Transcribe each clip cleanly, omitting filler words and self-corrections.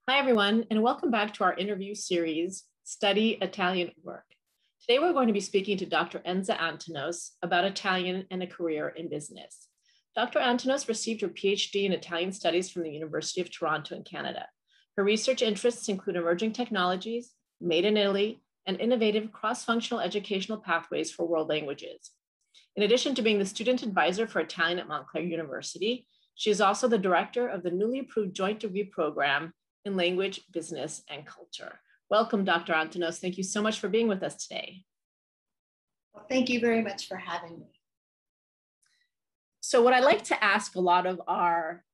Hi, everyone, and welcome back to our interview series, Study Italian at Work. Today, we're going to be speaking to Dr. Enza Antenos about Italian and a career in business. Dr. Antenos received her PhD in Italian Studies from the University of Toronto in Canada. Her research interests include emerging technologies, made in Italy, and innovative cross-functional educational pathways for world languages. In addition to being the student advisor for Italian at Montclair University, she is also the director of the newly approved joint degree program in language, business, and culture. Welcome, Dr. Antenos. Thank you so much for being with us today. Well, thank you very much for having me. So what I like to ask a lot of our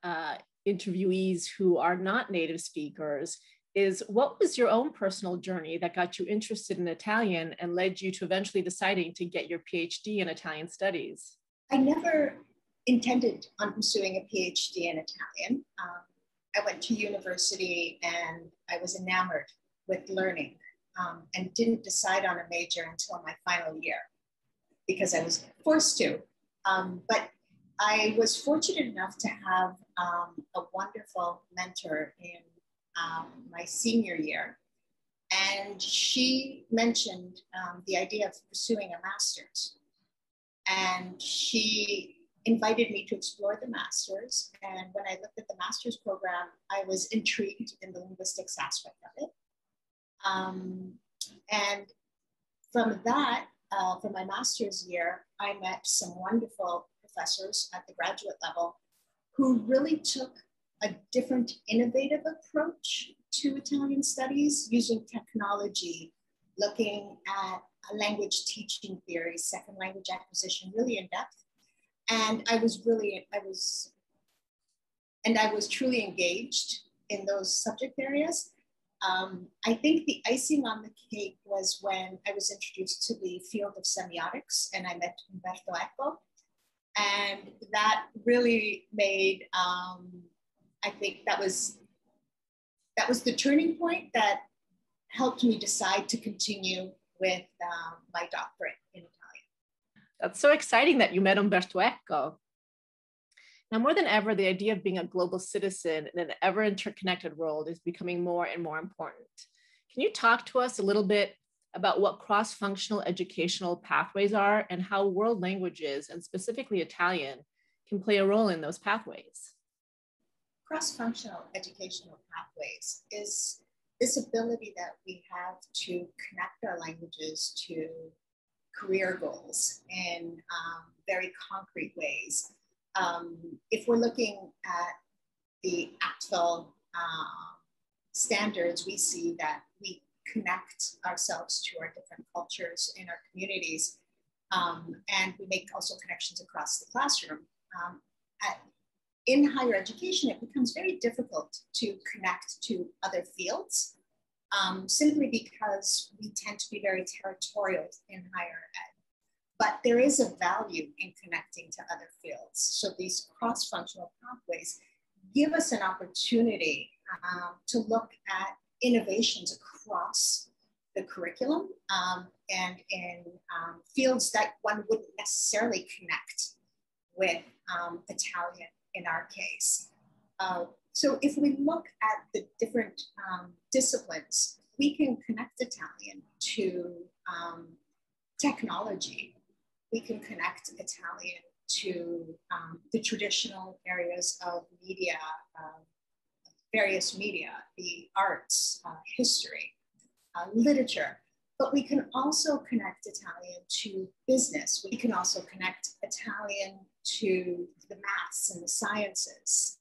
interviewees who are not native speakers is, what was your own personal journey that got you interested in Italian and led you to eventually deciding to get your PhD in Italian studies? I never intended on pursuing a PhD in Italian. I went to university and I was enamored with learning and didn't decide on a major until my final year because I was forced to. But I was fortunate enough to have a wonderful mentor in my senior year. And she mentioned the idea of pursuing a master's. And she invited me to explore the master's. And when I looked at the master's program, I was intrigued in the linguistics aspect of it. And from that, for my master's year, I met some wonderful professors at the graduate level who really took a different innovative approach to Italian studies using technology, looking at a language teaching theory, second language acquisition, really in depth. And I was truly engaged in those subject areas. I think the icing on the cake was when I was introduced to the field of semiotics and I met Umberto Eco. And that really made, I think that was the turning point that helped me decide to continue with my doctorate in Italian. That's so exciting that you met Umberto Eco. Now, more than ever, the idea of being a global citizen in an ever interconnected world is becoming more and more important. Can you talk to us a little bit about what cross-functional educational pathways are and how world languages, and specifically Italian, can play a role in those pathways? Cross-functional educational pathways is this ability that we have to connect our languages to career goals in very concrete ways. If we're looking at the actual standards, we see that we connect ourselves to our different cultures in our communities, and we make also connections across the classroom. In higher education, it becomes very difficult to connect to other fields, simply because we tend to be very territorial in higher ed. But there is a value in connecting to other fields. So these cross-functional pathways give us an opportunity to look at innovations across the curriculum and in fields that one wouldn't necessarily connect with Italian in our case. So if we look at the different disciplines, we can connect Italian to technology. We can connect Italian to the traditional areas of media, various media, the arts, history, literature. But we can also connect Italian to business. We can also connect Italian to the maths and the sciences.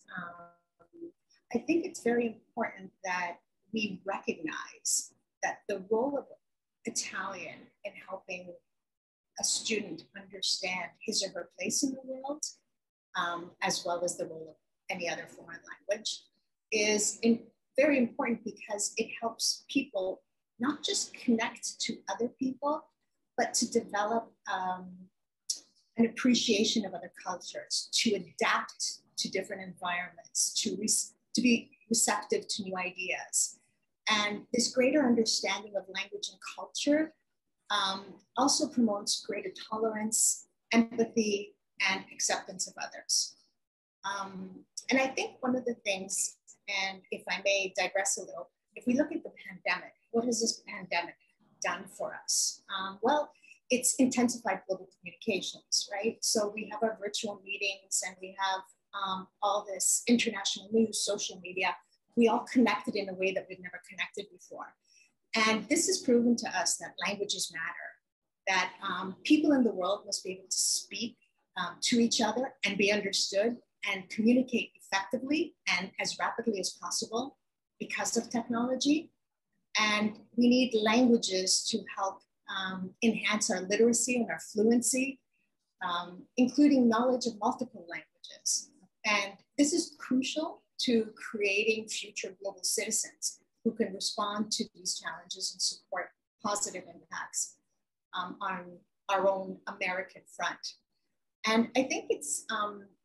I think it's very important that we recognize that the role of Italian in helping a student understand his or her place in the world, as well as the role of any other foreign language, is very important because it helps people not just connect to other people, but to develop an appreciation of other cultures, to adapt to different environments, to be receptive to new ideas. And this greater understanding of language and culture also promotes greater tolerance, empathy, and acceptance of others. And I think one of the things And if I may digress a little, if we look at the pandemic, what has this pandemic done for us? Well, it's intensified global communications, right? So we have our virtual meetings and we have all this international news, social media. We all connected in a way that we've never connected before. And this has proven to us that languages matter, that people in the world must be able to speak to each other and be understood and communicate effectively and as rapidly as possible because of technology. And we need languages to help enhance our literacy and our fluency, including knowledge of multiple languages. And this is crucial to creating future global citizens who can respond to these challenges and support positive impacts on our own American front. And I think it's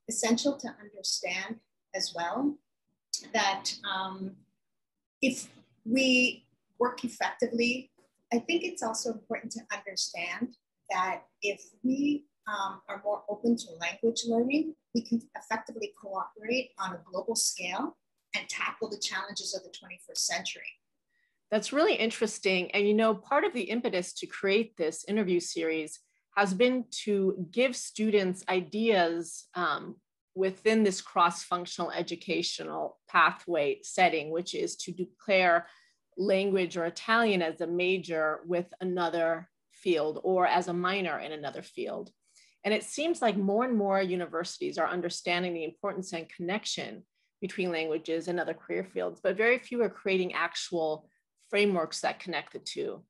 essential to understand as well that if we work effectively, I think it's also important to understand that if we are more open to language learning, we can effectively cooperate on a global scale and tackle the challenges of the 21st century. That's really interesting. And you know, part of the impetus to create this interview series has been to give students ideas within this cross-functional educational pathway setting, which is to declare language or Italian as a major with another field or as a minor in another field. And it seems like more and more universities are understanding the importance and connection between languages and other career fields, but very few are creating actual frameworks that connect the two.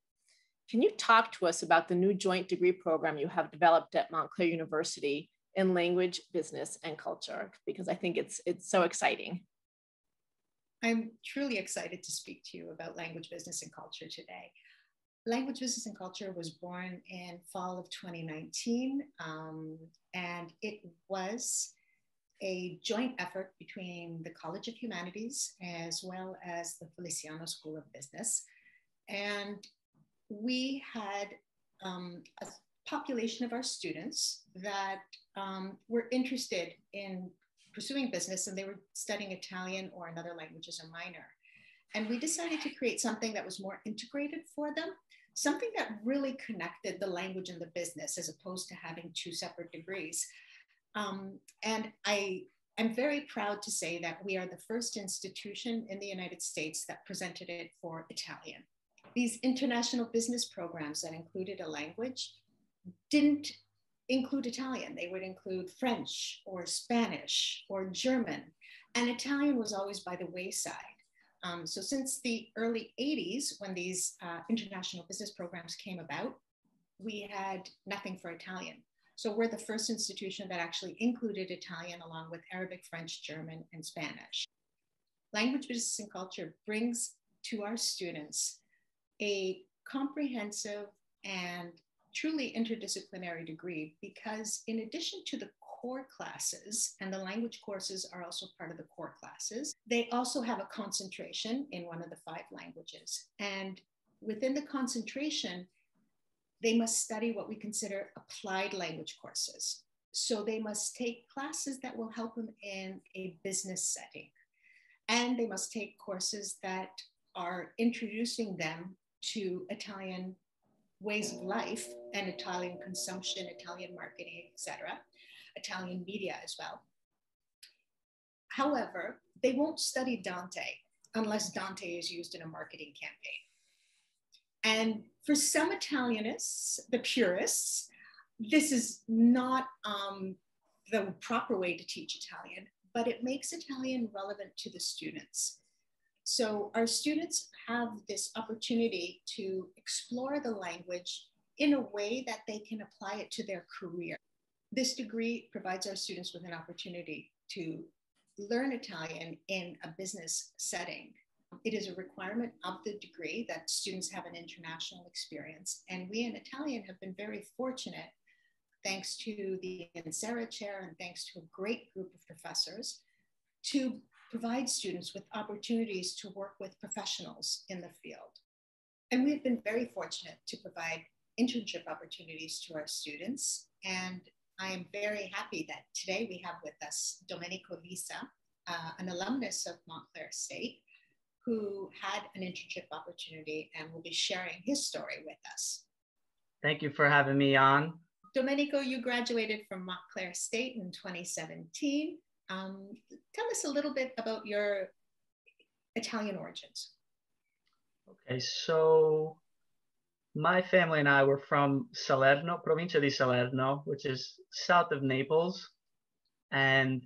Can you talk to us about the new joint degree program you have developed at Montclair University in language, business, and culture? Because I think it's so exciting. I'm truly excited to speak to you about language, business, and culture today. Language, Business, and Culture was born in fall of 2019, and it was a joint effort between the College of Humanities as well as the Feliciano School of Business. And we had a population of our students that were interested in pursuing business, and they were studying Italian or another language as a minor. And we decided to create something that was more integrated for them, something that really connected the language and the business as opposed to having two separate degrees. And I'm very proud to say that we are the first institution in the United States that presented it for Italian. These international business programs that included a language didn't include Italian. They would include French or Spanish or German, and Italian was always by the wayside. So since the early 80s, when these international business programs came about, we had nothing for Italian. So we're the first institution that actually included Italian along with Arabic, French, German, and Spanish. Language, Business, and Culture brings to our students a comprehensive and truly interdisciplinary degree, because in addition to the core classes, and the language courses are also part of the core classes, they also have a concentration in one of the 5 languages. And within the concentration, they must study what we consider applied language courses. So they must take classes that will help them in a business setting. And they must take courses that are introducing them to Italian ways of life and Italian consumption, Italian marketing, etc., Italian media as well. However, they won't study Dante unless Dante is used in a marketing campaign. And for some Italianists, the purists, this is not the proper way to teach Italian, but it makes Italian relevant to the students. So our students have this opportunity to explore the language in a way that they can apply it to their career. This degree provides our students with an opportunity to learn Italian in a business setting. It is a requirement of the degree that students have an international experience. And we in Italian have been very fortunate, thanks to the Enza chair and thanks to a great group of professors, to provide students with opportunities to work with professionals in the field. And we've been very fortunate to provide internship opportunities to our students. And I am very happy that today we have with us Domenico Lisa, an alumnus of Montclair State who had an internship opportunity and will be sharing his story with us. Thank you for having me on. Domenico, you graduated from Montclair State in 2017. Tell us a little bit about your Italian origins. Okay, so my family and I were from Salerno, provincia di Salerno, which is south of Naples. And,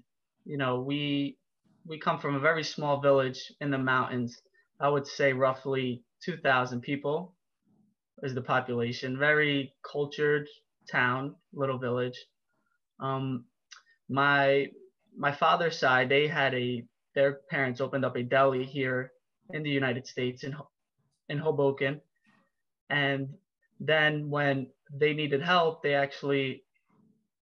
we come from a very small village in the mountains. I would say roughly 2,000 people is the population. Very cultured town, little village. My father's side, their parents opened up a deli here in the United States in Hoboken. And then when they needed help, they actually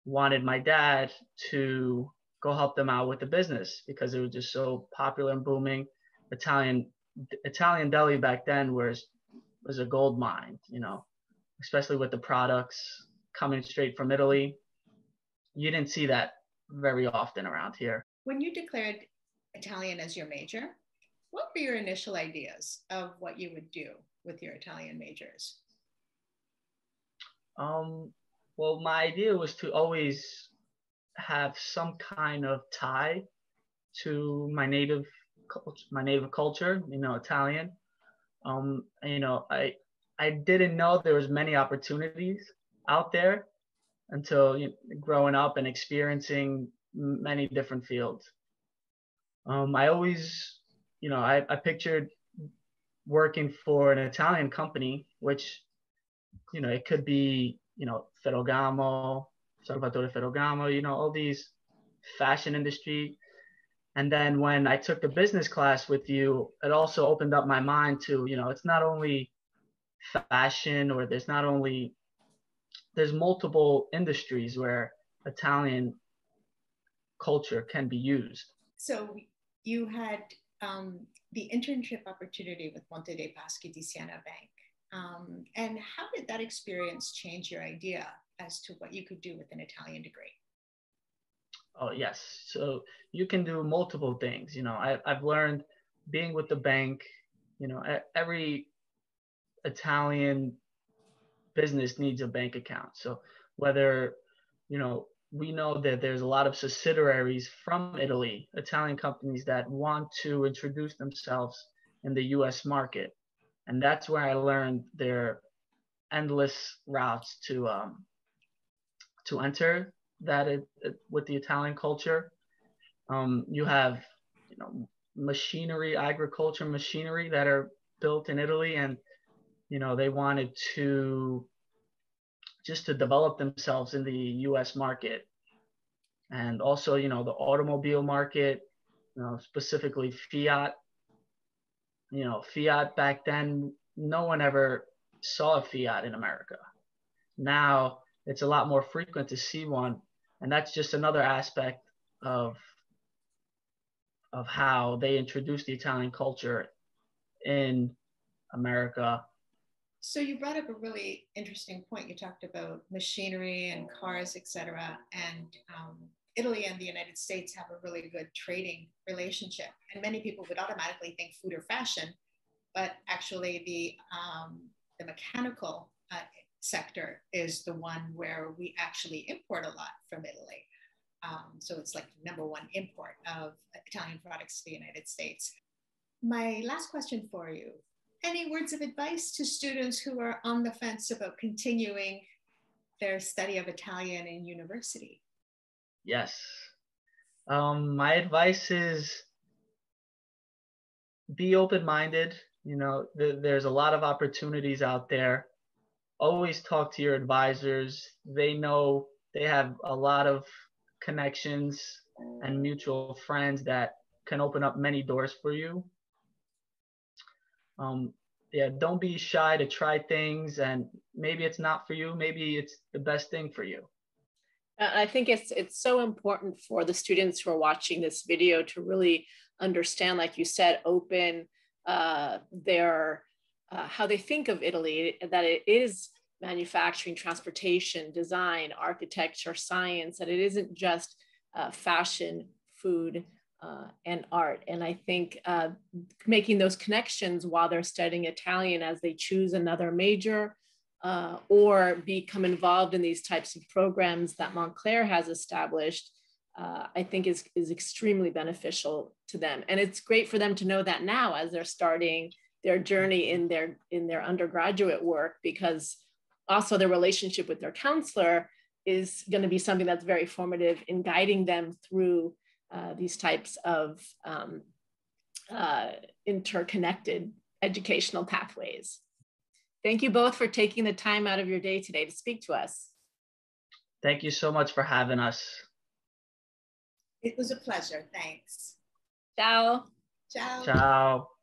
wanted my dad to go help them out with the business because it was just so popular and booming. Italian deli back then was a gold mine, especially with the products coming straight from Italy. You didn't see that very often around here. When you declared Italian as your major, what were your initial ideas of what you would do with your Italian majors? Well, my idea was to always have some kind of tie to my native culture, Italian. I didn't know there was many opportunities out there until growing up and experiencing many different fields. I always, I pictured working for an Italian company, which, it could be, Ferragamo, Salvatore Ferragamo, all these fashion industry. And then when I took the business class with you, it also opened up my mind to, it's not only fashion, or there's multiple industries where Italian culture can be used. So you had the internship opportunity with Monte dei Paschi di Siena Bank. And how did that experience change your idea as to what you could do with an Italian degree? Oh, yes. So you can do multiple things. I've learned being with the bank, every Italian business needs a bank account. So whether, we know that there's a lot of subsidiaries from Italy, Italian companies that want to introduce themselves in the US market. And that's where I learned there endless routes to enter that with the Italian culture. You have, agriculture machinery that are built in Italy, and, they wanted to develop themselves in the US market. And also, the automobile market, specifically Fiat. Fiat back then, no one ever saw a Fiat in America. Now it's a lot more frequent to see one. And that's just another aspect of how they introduced the Italian culture in America. So you brought up a really interesting point. You talked about machinery and cars, etc. And Italy and the United States have a really good trading relationship. And many people would automatically think food or fashion, but actually the mechanical sector is the one where we actually import a lot from Italy. So it's like the number one import of Italian products to the United States. My last question for you, any words of advice to students who are on the fence about continuing their study of Italian in university? Yes. My advice is be open-minded. There's a lot of opportunities out there. Always talk to your advisors. They have a lot of connections and mutual friends that can open up many doors for you. Don't be shy to try things, and maybe it's not for you. Maybe it's the best thing for you. I think it's so important for the students who are watching this video to really understand, like you said, open their how they think of Italy, that it is manufacturing, transportation, design, architecture, science, that it isn't just fashion, food, and art. And I think making those connections while they're studying Italian as they choose another major or become involved in these types of programs that Montclair has established, I think is extremely beneficial to them. And it's great for them to know that now as they're starting their journey in their undergraduate work, because also their relationship with their counselor is going to be something that's very formative in guiding them through these types of interconnected educational pathways. Thank you both for taking the time out of your day today to speak to us. Thank you so much for having us. It was a pleasure. Thanks. Ciao. Ciao. Ciao.